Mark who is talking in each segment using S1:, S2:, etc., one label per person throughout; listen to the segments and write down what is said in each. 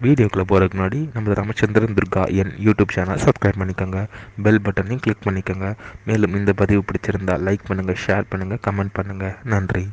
S1: வீடியோக்குள்ளே போகிறதுக்கு முன்னாடி நம்ம ராமச்சந்திரன் துர்கா என் யூடியூப் சேனல் சப்ஸ்கிரைப் பண்ணிக்கோங்க, பெல் பட்டனையும் கிளிக் பண்ணிக்கோங்க. மேலும் இந்த பதிவு பிடிச்சிருந்தால் லைக் பண்ணுங்கள், ஷேர் பண்ணுங்கள், கமெண்ட் பண்ணுங்கள். நன்றி.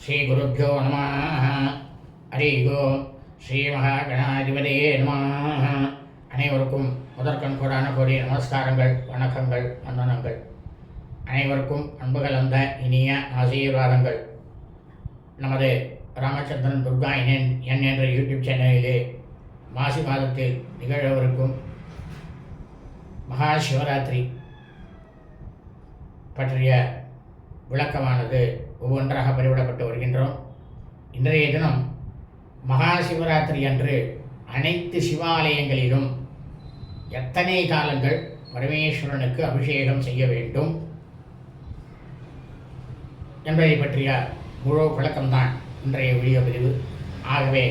S2: ஸ்ரீ குருப்யோ நம. ஹரி ஓம். ஸ்ரீ மகாகணாதிபதியே நம. அனைவருக்கும் முதற்கண் கோடான கோடி நமஸ்காரங்கள், வணக்கங்கள், வந்தனங்கள். அனைவருக்கும் அன்பு கலந்த இனிய ஆசீர்வாதங்கள். நமது ராமச்சந்திரன் துர்கா என் என்ற யூடியூப் சேனலிலே மாசி மாதத்தில் நிகழவிருக்கும் மகா சிவராத்திரி பற்றிய விளக்கமானது ஒவ்வொன்றாக பதிவிடப்பட்டு வருகின்றோம். இன்றைய தினம் மகா சிவராத்திரி அன்று அனைத்து சிவாலயங்களிலும் எத்தனை காலங்கள் பரமேஸ்வரனுக்கு அபிஷேகம் செய்ய வேண்டும் என்பதை பற்றிய முழு விளக்கம்தான் இன்றைய வீடியோ பதிவு. ஆகவே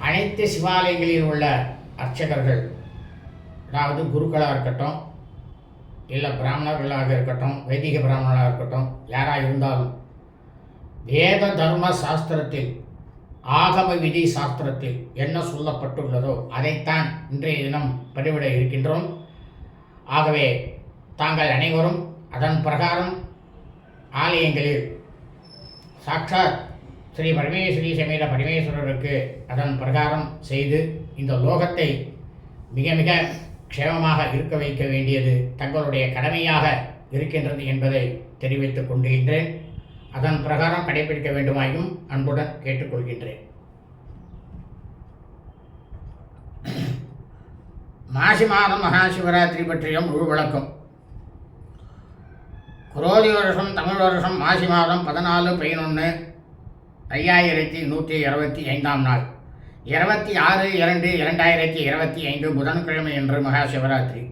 S2: அனைத்து சிவாலயங்களில் உள்ள அர்ச்சகர்கள், அதாவது குருக்களாக இருக்கட்டும், இல்லை பிராமணர்களாக இருக்கட்டும், வைதிக பிராமணர்களாக இருக்கட்டும், யாராக இருந்தாலும் வேத தர்ம சாஸ்திரத்தில், ஆகம விதி சாஸ்திரத்தில் என்ன சொல்லப்பட்டுள்ளதோ அதைத்தான் இன்றைய தினம் பதிவிட இருக்கின்றோம். ஆகவே தாங்கள் அனைவரும் அதன் பிரகாரம் ஆலயங்களில் சாட்சாத் ஸ்ரீ பரமேஸ்வரி சமேத பரமேஸ்வரருக்கு அதன் பிரகாரம் செய்து இந்த லோகத்தை மிக மிக க்ஷேமமாக இருக்க வைக்க வேண்டியது தங்களுடைய கடமையாக இருக்கின்றது என்பதை தெரிவித்துக் கொள்கின்றேன். அதன் பிரகாரம் கடைபிடிக்க வேண்டுமாயும் அன்புடன் கேட்டுக்கொள்கின்றேன். மாசி மாதம் மகா சிவராத்திரி பற்றிய முழு விளக்கம். குரோதி வருஷம் தமிழ் வருஷம் மாசி மாதம் 14/11/5125 நாள் 26/2/2025 புதன்கிழமை என்று மகா சிவராத்திரி.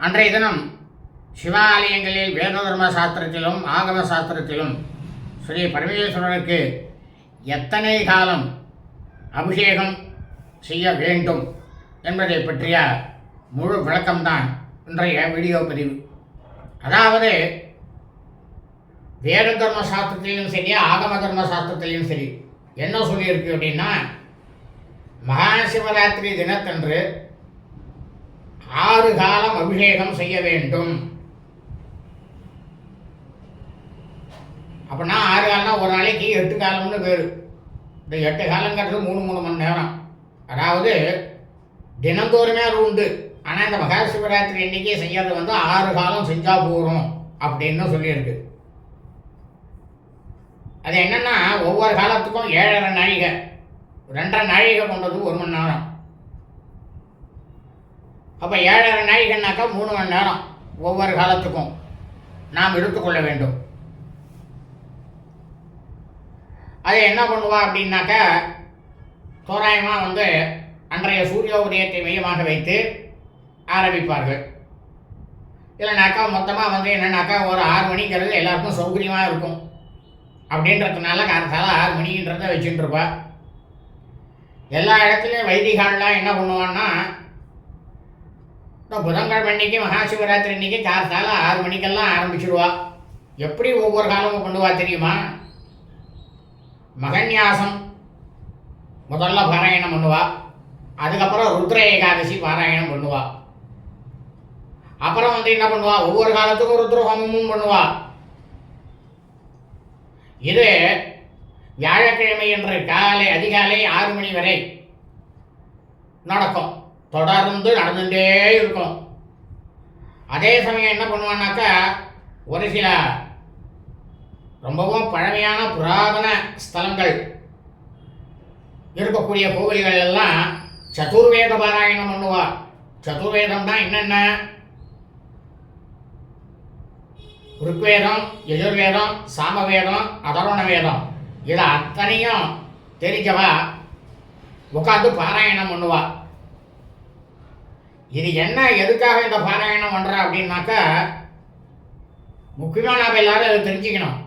S2: அன்றைய தினம் சிவாலயங்களில் வேத தர்ம சாஸ்திரத்திலும் ஆகம சாஸ்திரத்திலும் ஸ்ரீ பரமேஸ்வரனுக்கு எத்தனை காலம் அபிஷேகம் செய்ய வேண்டும் என்பதை பற்றிய முழு விளக்கம்தான் இன்றைய வீடியோ பதிவு. அதாவது வேத தர்ம சாஸ்திரத்திலையும் சரி, ஆகம தர்ம சாஸ்திரத்திலையும் சரி என்ன சொல்லியிருக்கு அப்படின்னா, மகா சிவராத்திரி தினத்தன்று 6 காலம் அபிஷேகம் செய்ய வேண்டும். அப்படின்னா 6 காலம்னா ஒரு நாளைக்கு 8 காலம்னு பேர். இந்த 8 காலங்கிறது 3 மணி நேரம். அதாவது தினந்தோறுமே அது உண்டு. ஆனால் இந்த மகா சிவராத்திரி எண்ணிக்கை செய்யறது 6 காலம் செஞ்சால் போகிறோம் அப்படின்னு சொல்லியிருக்கு. அது என்னென்னா, ஒவ்வொரு காலத்துக்கும் 7.5 நாழிகை, 2.5 நாழிகை கொண்டது 1 மணி நேரம். அப்போ 7.5 நாழிகைனாக்கா 3 மணி நேரம் ஒவ்வொரு காலத்துக்கும் நாம் எடுத்துக்கொள்ள வேண்டும். அதை என்ன பண்ணுவா அப்படின்னாக்கா, தோராயமாக அன்றைய சூரிய உதயத்தை மையமாக வைத்து ஆரம்பிப்பார்கள். இல்லைனாக்கா மொத்தமாக என்னென்னாக்கா ஒரு 6 மணிங்கிறது எல்லாருக்கும் சௌகரியமாக இருக்கும் அப்படின்றதுனால காலத்தால் 6 மணின்றதை வச்சுட்டுருப்பா. எல்லா இடத்துலையும் வைதிகாலெலாம் என்ன பண்ணுவான்னா, இப்போ புதன்கிழமை அன்னைக்கு மகா சிவராத்திரி அன்னைக்கு காலத்தால் 6 மணிக்கெல்லாம் ஆரம்பிச்சிடுவா. எப்படி ஒவ்வொரு காலமும் பண்ணுவா தெரியுமா? மகன்யாசம் முதல்ல பாராயணம் பண்ணுவா. அதுக்கப்புறம் ருத்ர ஏகாதசி பாராயணம் பண்ணுவா. அப்புறம் என்ன பண்ணுவா, ஒவ்வொரு காலத்துக்கும் ருத்ர ஹோமமும் பண்ணுவா. இது வியாழக்கிழமை என்று காலை அதிகாலை 6 மணி வரை நடக்கும். தொடர்ந்து நடந்துட்டே இருக்கும். அதே சமயம் என்ன பண்ணுவான்னாக்கா, ஒரு சில ரொம்பவும் பழமையான புராதன ஸ்தலங்கள் இருக்கக்கூடிய கோவில்கள் எல்லாம் சதுர்வேத பாராயணம் பண்ணுவா. சதுர்வேதம்னா என்னென்ன? ருக்வேதம், யஜுர்வேதம், சாமவேதம், அதர்வண வேதம், இதை அத்தனையும் தெரிஞ்சவா உட்காந்து பாராயணம் பண்ணுவா. இது என்ன, எதுக்காக இந்த பாராயணம் பண்ணுறா அப்படின்னாக்கா, முக்கியமாக நாம் எல்லாரும் அதை தெரிஞ்சுக்கணும்.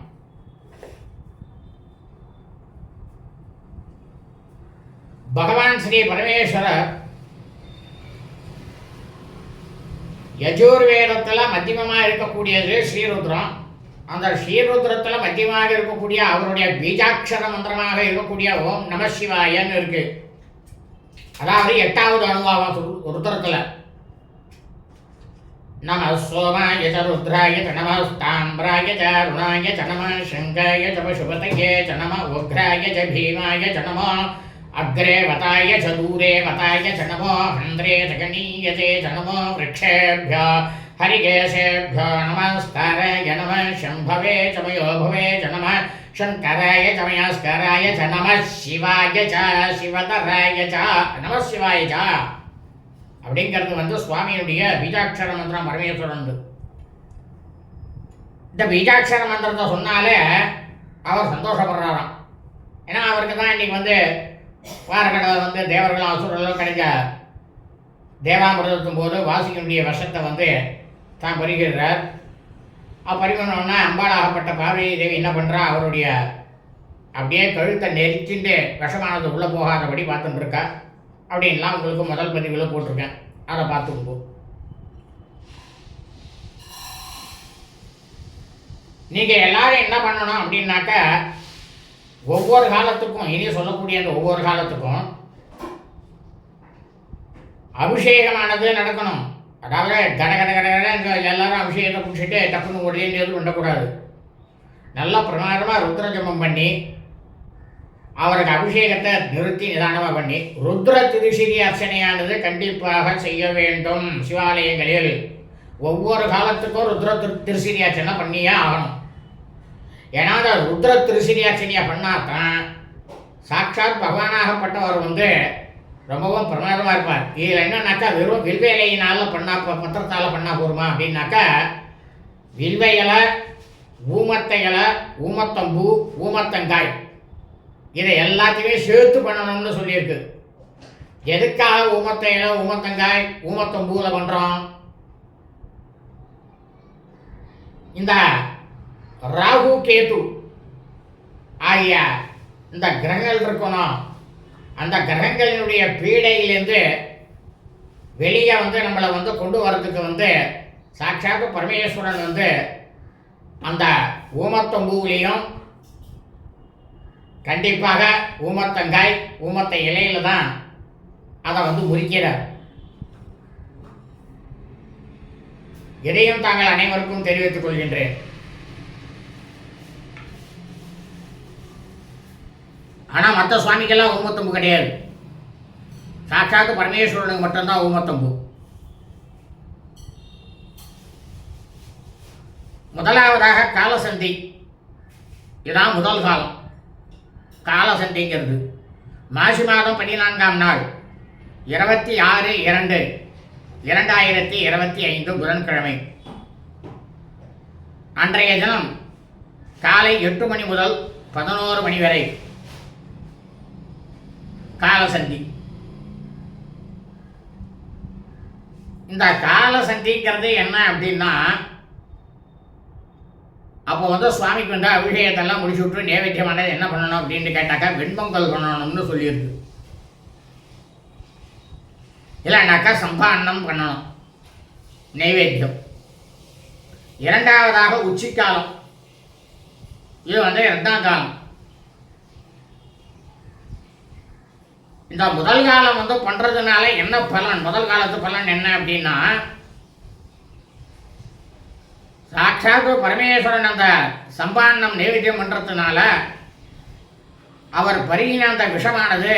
S2: பகவான் ஸ்ரீ பரமேஸ்வரர் யஜுர்வேதத்தில் மத்தியமமாக இருக்கக்கூடியது ஸ்ரீருத்ரம். அந்த ஸ்ரீருத்ரத்தில் மத்தியமாக இருக்கக்கூடிய அவருடைய பீஜாட்சர மந்திரமாக இருக்கக்கூடிய ஓம் நம சிவாயன்னு இருக்கு. அதாவது 8வது அணுவாகும் ருத்ரத்தில். நம சோமாய ச ருத்ராய ச நம தாம்ராய ச அருணாய ச நம சங்காய ச பசுபதயே ச நம உக்ராய ச பீமாய ச நம அக்ரே வதாய ச தூரே வதாய ச நமோ ஹந்திரே ஜகனீயதே ச நமோ விரக்ஷேभ्यो ஹரிகேசேभ्यो நமஸ்காராய நம சம்பவே ச மயோபவே ச நம சங்கராய ச மயஸ்கராய ச நம சிவாய ச சிவதராய ச நம சிவாய ச அப்படிங்கிறது சுவாமியுடைய பீஜாட்சர மந்திரம் பரமேஸ்வரன். இந்த பீஜாட்சர மந்திரத்தை சொன்னாலே அவர் சந்தோஷப்படுறாராம். ஏன்னா அவருக்கு தான் இன்னைக்கு வாரக்கடை தேவர்களும் அசுரர்களும் கிடைக்க தேவாமிரதத்தும் போது வாசிக்கனுடைய விஷத்தை தான் பறிகிறார். பறிக்கணுன்னா அம்பாளாகப்பட்ட பார்வதி தேவி என்ன பண்ணுறா, அவருடைய அப்படியே கழுத்தை நெரிச்சுட்டு விஷமானது உள்ளே போகாதபடி பார்த்துட்டு இருக்கா. அப்படின்லாம் உங்களுக்கு முதல் பதிவில் போட்டிருக்கேன், அதை பார்த்துக்கோ. நீங்கள் எல்லாரும் என்ன பண்ணணும் அப்படின்னாக்க, ஒவ்வொரு காலத்துக்கும் இனி சொல்லக்கூடிய அந்த ஒவ்வொரு காலத்துக்கும் அபிஷேகமானது நடக்கணும். அதாவது கட கட கட எல்லாரும் அபிஷேகத்தை பிடிச்சிட்டு டப்புன்னு உடனே எதுவும் பண்ணக்கூடாது. நல்லா பிரமாதமாக ருத்ர ஜபம் பண்ணி அவருக்கு அபிஷேகத்தை நிறுத்தி நிதானமாக பண்ணி ருத்ர திருசிரி அர்ச்சனையானது கண்டிப்பாக செய்ய வேண்டும். சிவாலயங்களில் ஒவ்வொரு காலத்துக்கும் ருத்ர திருசிரி அர்ச்சனை பண்ணியே ஆகணும். ஏன்னா அந்த ருத்ர திருசிரி அர்ச்சனையை பண்ணாதான் சாட்சாத் பகவானாகப்பட்டவர் ரொம்பவும் பிரமாதமாக இருப்பார். இதில் என்னன்னாக்கா வெறும் வில்வ இலையினால் பத்திரத்தால் பண்ணால் போருமா அப்படின்னாக்கா, வில்வ இலை, ஊமத்தை இலை, ஊமத்தம்பூ, ஊமத்தங்காய் இதை எல்லாத்தையுமே சேர்த்து பண்ணணும்னு சொல்லியிருக்கு. எதுக்காக ஊமத்தை இலை, ஊமத்தங்காய், ஊமத்தம்பூவில் பண்ணுறோம்? இந்த ராகு கேது ஆகிய இந்த கிரகங்கள் இருக்கணும். அந்த கிரகங்களினுடைய பீடையிலேருந்து வெளியே நம்மளை கொண்டு வரதுக்கு சாட்சாத் பரமேஸ்வரன் அந்த ஊமத்தம்பூவிலையும் கண்டிப்பாக ஊமத்தங்காய், ஊமத்தை இலையில தான் அதை முறிக்கிறார். இதையும் தாங்கள் அனைவருக்கும் தெரிவித்துக் கொள்கின்றேன். ஆனால் மற்ற சுவாமிக்கெல்லாம் ஊமத்தம்பு கிடையாது. சாட்சாத்து பரமேஸ்வரனுக்கு மட்டும்தான் ஊமத்தம்பு. முதலாவதாக காலசந்தி. இதுதான் முதல் காலம். காலசந்திங்கிறது மாசி மாதம் 14ஆம் நாள் 26/2/2025 புதன்கிழமை. அன்றைய தினம் காலை 8 மணி முதல் 11 மணி வரை காலசந்தி. இந்த காலசந்திங்கிறது என்ன அப்படின்னா, அப்போ சுவாமிக்கு அபிஷேகத்தெல்லாம் முடிச்சு விட்டு நைவேத்தியமானது என்ன பண்ணணும் அப்படின்னு கேட்டாக்கா, வெண்பொங்கல் பண்ணணும்னு சொல்லியிருக்கு. இல்லைன்னாக்கா சம்பா அன்னம் பண்ணணும் நைவேத்தியம். இரண்டாவதாக உச்சிக்காலம். இது 2ஆம் காலம். இந்த முதல் காலம் பண்ணுறதுனால என்ன பலன்? முதல் காலத்து பலன் என்ன அப்படின்னா, சாட்சாத் பரமேஸ்வரன் அந்த சம்பான்னம் நைவேத்தியம் பண்ணுறதுனால அவர் பருகின அந்த விஷமானது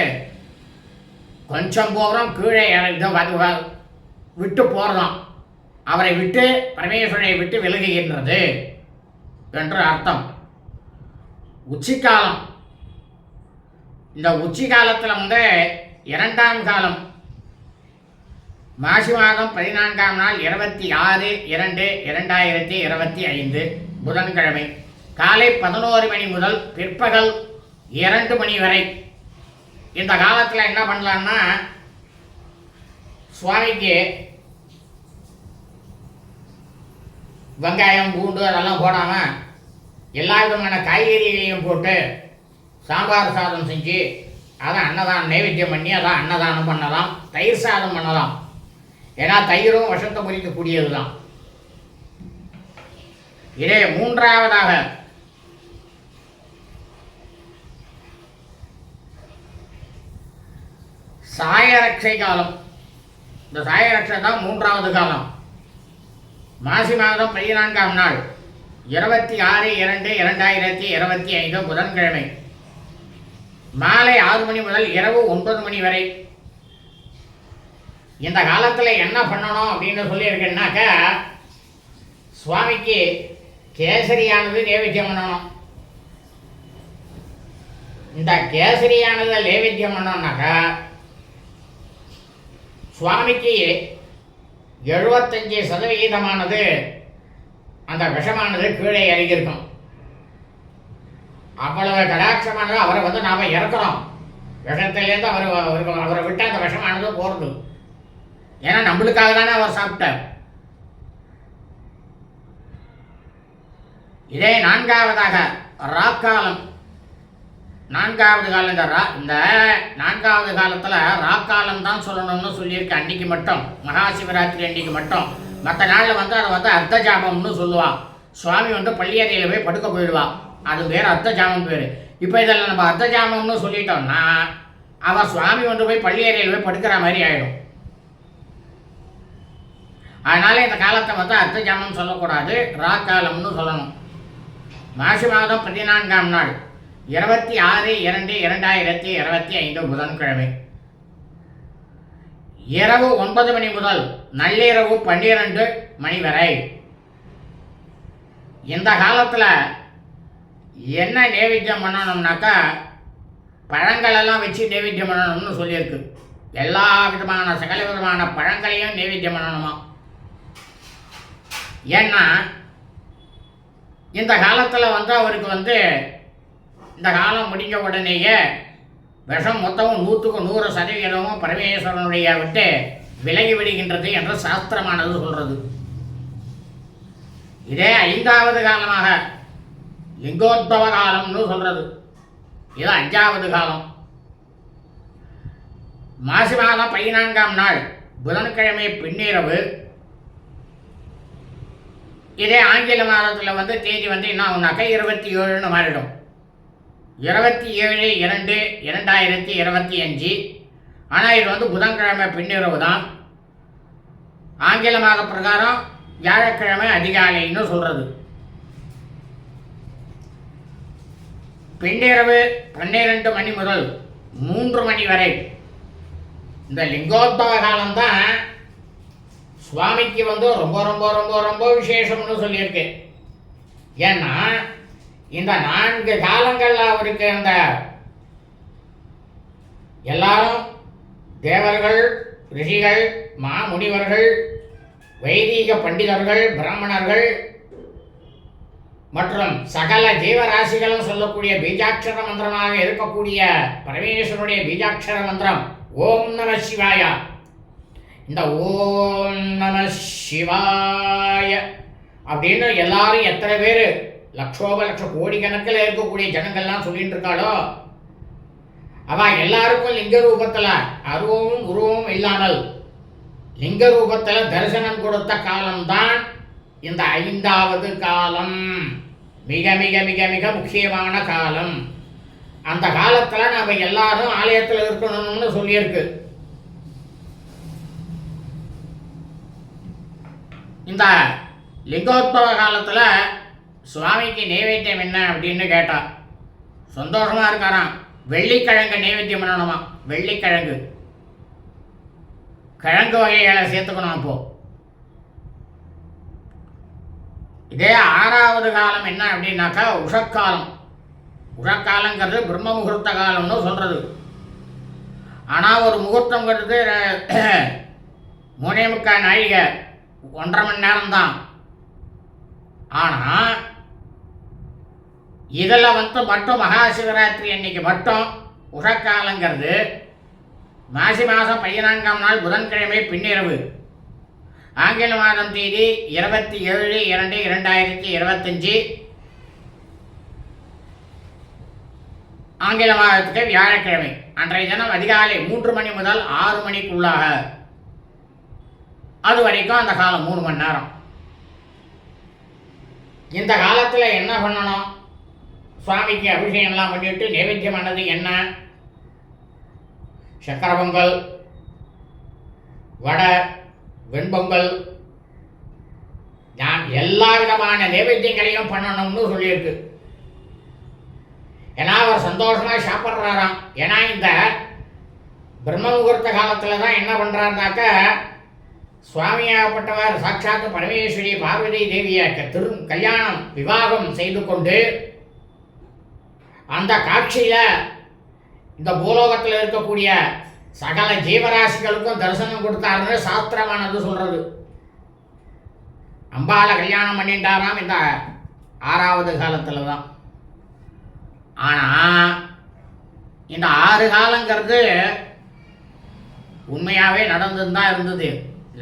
S2: கொஞ்சம் போகிறோம் கீழே விட்டு போகிறதாம். அவரை விட்டு பரமேஸ்வரனை விட்டு விலகுகின்றது என்று அர்த்தம். உச்சிக்காலம். இந்த உச்சி காலத்தில் 2ஆம் காலம் மாசி மாதம் 14ஆம் நாள் 26/2/2025 புதன்கிழமை காலை 11 மணி முதல் பிற்பகல் 2 மணி வரை. இந்த காலத்தில் என்ன பண்ணலான்னா, சுவாமிக்கு வெங்காயம் பூண்டு அதெல்லாம் போடாமல் எல்லா விதமான காய்கறிகளையும் போட்டு சாம்பார் சாதம் செஞ்சு அதை அன்னதானம் நைவேத்தியம் பண்ணி அதை அன்னதானம் பண்ணலாம். தயிர் சாதம் பண்ணலாம். ஏன்னா தயிரும் விஷத்தை முறிக்கக்கூடியது தான். இதே மூன்றாவதாக சாயரட்சை காலம். இந்த சாயரட்சை தான் மூன்றாவது காலம். மாசி மாதம் 14ஆம் நாள் 26/2/2025 புதன்கிழமை மாலை 6 மணி முதல் இரவு 9 மணி வரை. இந்த காலத்தில் என்ன பண்ணணும் அப்படின்னு சொல்லியிருக்கேன்னாக்கா, சுவாமிக்கு கேசரியானது நைவேத்தியம் பண்ணணும். இந்த கேசரியானது நைவேத்தியம் பண்ணோம்னாக்கா சுவாமிக்கு 75% அந்த விஷமானது கீழே இறங்கியிருக்கும். அவ்வளவு கடாட்சமானது அவரை வந்து நாம் இறக்குறோம். விஷத்திலேருந்து அவரை விட்டு அந்த விஷமானது போகிறது. ஏன்னா நம்மளுக்காக தானே அவர் சாப்பிட்டார். இதே நான்காவதாக ராக்காலம். நான்காவது காலம். இந்த நான்காவது காலத்தில் ராக்காலம் தான் சொல்லணும்னு சொல்லியிருக்க. அன்னைக்கு மட்டும் மகா சிவராத்திரி அன்னைக்கு மட்டும். மற்ற நாளில் வந்து அதை வந்து அர்த்த ஜாமம்னு சொல்லுவாள். சுவாமி வந்து பள்ளியறையில் போய் படுக்க போயிடுவாள். அது வேறு அர்த்த ஜாமம் பேர். இப்போ இதில் நம்ம அர்த்த ஜாமம்னு சொல்லிட்டோம்னா அவர் சுவாமி வந்து போய் பள்ளியறையில் போய் படுக்கிற மாதிரி ஆகிடும். அதனால் இந்த காலத்தை வந்து அர்த்த ஜாமம் சொல்லக்கூடாது, ராக்காலம்னு சொல்லணும். மாசி மாதம் 14ஆம் நாள் 26/2/2025 புதன்கிழமை இரவு 9 மணி முதல் நள்ளிரவு 12 மணி வரை. இந்த காலத்தில் என்ன நைவேத்தியம் பண்ணணும்னாக்கா, பழங்களெல்லாம் வச்சு நைவேத்தியம் பண்ணணும்னு சொல்லியிருக்கு. எல்லா விதமான சகல விதமான பழங்களையும் நைவேத்தியம் பண்ணணுமா. ஏன்னா இந்த காலத்தில் வந்து அவருக்கு வந்து இந்த காலம் முடிஞ்ச உடனேயே விஷம் மொத்தமும் 100க்கு 100% பரமேஸ்வரனுடைய விட்டு விலகி விடுகின்றது என்று சாஸ்திரமானது சொல்கிறது. இதே 5வது காலமாக லிங்கோத்பவ காலம்னு சொல்கிறது. இது 5வது காலம். மாசி மாதம் 14ஆம் நாள் புதன்கிழமை பின்னிரவு. இதே ஆங்கில மாதத்தில் வந்து தேதி வந்து என்ன ஆகுனாக்கா 27ன்னு மாறிடும். 27/2/2025. ஆனால் இது வந்து புதன்கிழமை பின்னிரவு தான். ஆங்கில மாத பிரகாரம் வியாழக்கிழமை அதிகாலைன்னு சொல்கிறது. பின்னிரவு 12 மணி முதல் 3 மணி வரை. இந்த லிங்கோத்பவ காலம்தான் சுவாமிக்கு வந்து ரொம்ப ரொம்ப ரொம்ப ரொம்ப விசேஷம்னு சொல்லியிருக்கு. ஏன்னா இந்த 4 காலங்களில் அவருக்கு அந்த எல்லாரும் தேவர்கள், ரிஷிகள், மாமுனிவர்கள், வைதீக பண்டிதர்கள், பிராமணர்கள் மற்றும் சகல ஜீவராசிகளும் சொல்லக்கூடிய பீஜாட்சர மந்திரமாக இருக்கக்கூடிய பரமேஸ்வரனுடைய பீஜாட்சர மந்திரம் ஓம் நம சிவாய. இந்த ஓம் நம சிவாய அப்படின்னு எல்லாரும் எத்தனை பேர் லட்சோப லட்ச கோடிக்கணக்கில் இருக்கக்கூடிய ஜனங்கள்லாம் சொல்லிட்டு இருக்காளோ, அவன் எல்லாருக்கும் லிங்க ரூபத்தில் அருவமும் உருவமும் இல்லாமல் லிங்க ரூபத்தில் தரிசனம் கொடுத்த காலம்தான் இந்த 5வது காலம். மிக மிக மிக மிக முக்கியமான காலம். அந்த காலத்தில் நம்ம எல்லாரும் ஆலயத்தில் இருக்கணும்னு சொல்லியிருக்கு. இந்த லிங்கோத்பவ காலத்தில் சுவாமிக்கு நைவேத்தியம் என்ன அப்படின்னு கேட்டால் சந்தோஷமாக இருக்காராம். வெள்ளிக்கிழங்கு நைவேத்தியம் பண்ணணுமா. வெள்ளிக்கிழங்கு கிழங்கு வகைகளை சேர்த்துக்கணும். அப்போது இதே 6வது காலம் என்ன அப்படின்னாக்கா உஷக்காலம். உஷக்காலங்கிறது பிரம்ம முகூர்த்த காலம்னு சொல்கிறது. ஆனால் ஒரு முகூர்த்தங்கிறது 3.25 நாழிகை, 1.5 மணி நேரம்தான். ஆனால் இதில் வந்து மட்டும் மகா சிவராத்திரி அன்னைக்கு மட்டும் உஷக்காலங்கிறது மாசி மாதம் 14ஆம் நாள் புதன்கிழமை பின்னிரவு. ஆங்கில மாதம் தேதி 27/2/2025, ஆங்கில மாதத்துக்கு வியாழக்கிழமை. அன்றைய தினம் அதிகாலை 3 மணி முதல் 6 மணிக்குள்ளாக, அது வரைக்கும் அந்த காலம் 3 மணி நேரம். இந்த காலத்தில் என்ன பண்ணணும்? சுவாமிக்கு அபிஷேகம்லாம் பண்ணிவிட்டு நைவேத்தியமானது என்ன? சக்கரை பொங்கல், வடை, வெண்பொங்கல், எல்லா விதமான நைவேத்தியங்களையும் பண்ணணும்னு சொல்லியிருக்கு. ஏன்னா அவர் சந்தோஷமாக சாப்பிட்றாராம். ஏன்னா இந்த பிரம்ம முகூர்த்த காலத்தில் தான் என்ன பண்ணுறாருனாக்க, சுவாமியாகப்பட்டவர் சாட்சாத்து பரமேஸ்வரி பார்வதி தேவியை கல்யாணம் விவாகம் செய்து கொண்டு அந்த காட்சியில் இந்த பூலோகத்தில் இருக்கக்கூடிய சகல ஜீவராசிகளுக்கும் தரிசனம் கொடுத்தாருன்னு சாஸ்திரமானது சொல்றது. அம்பால கல்யாணம் பண்ணிட்டாராம் இந்த 6வது காலத்தில் தான். ஆனால் இந்த 6 காலங்கிறது உண்மையாகவே நடந்துன்னு தான் இருந்தது.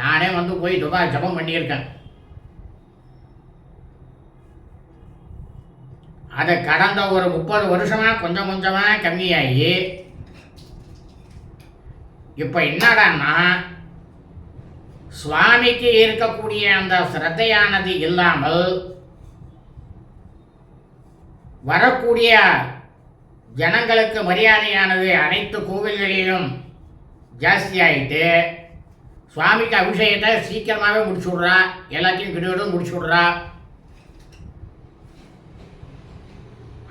S2: நானே போய் ஜபம் பண்ணியிருக்கேன். அது கடந்த ஒரு 30 வருஷமாக கொஞ்சம் கொஞ்சமாக கம்மியாகி இப்போ என்னடான்னா, சுவாமிக்கு இருக்கக்கூடிய அந்த சிரத்தையானது இல்லாமல் வரக்கூடிய ஜனங்களுக்கு மரியாதையானது அனைத்து கோவில்களிலும் ஜாஸ்தியாகிட்டு, சுவாமிக்கு அபிஷேகத்தை சீக்கிரமாகவே முடிச்சு விட்றா, எல்லாத்தையும் கிடுவிடும் முடிச்சு விட்றா.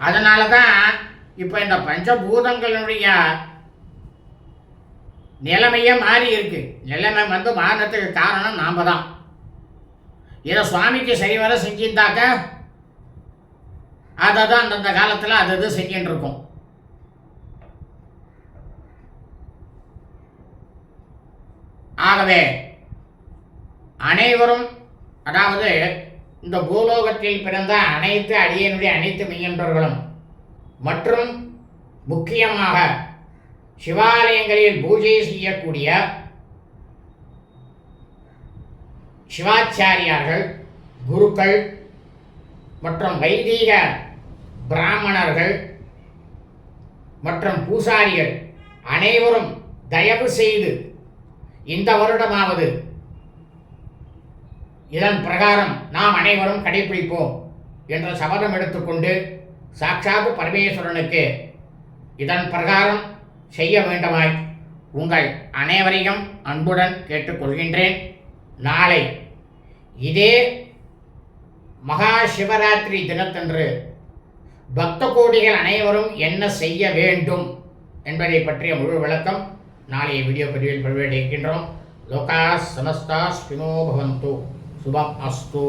S2: அதனால தான் இப்போ இந்த பஞ்சபூதங்களுடைய நிலைமையே மாறி இருக்கு. நிலைமை மாறினதுக்கு காரணம் நாம் தான். இதை சுவாமிக்கு சரிவர செஞ்சிருந்தாக்க அதை தான் அந்தந்த காலத்தில் அது செஞ்சுட்டு இருக்கும். ஆகவே அனைவரும், அதாவது இந்த பூலோகத்தில் பிறந்த அனைத்து அடியனுடைய அனைத்து மெய்யன்பர்களும் மற்றும் முக்கியமாக சிவாலயங்களில் பூஜை செய்யக்கூடிய சிவாச்சாரியார்கள், குருக்கள் மற்றும் வைதீக பிராமணர்கள் மற்றும் பூசாரிகள் அனைவரும் தயவு செய்து இந்த வருடமாவது இதன் பிரகாரம் நாம் அனைவரும் கடைபிடிப்போம் என்ற சபதம் எடுத்துக்கொண்டு சாட்சாத்து பரமேஸ்வரனுக்கு இதன் பிரகாரம் செய்ய வேண்டுமாய் உங்கள் அனைவரையும் அன்புடன் கேட்டுக்கொள்கின்றேன். நாளை இதே மகா சிவராத்திரி தினத்தன்று பக்த கோடிகள் அனைவரும் என்ன செய்ய வேண்டும் என்பதை பற்றிய முழு விளக்கம் நாளைய வீடியோ பதிவில் பதிவேற்கின்றோம். லோகா சமஸ்தா ஸ்பினோ பவந்து. சுபம் அஸ்து.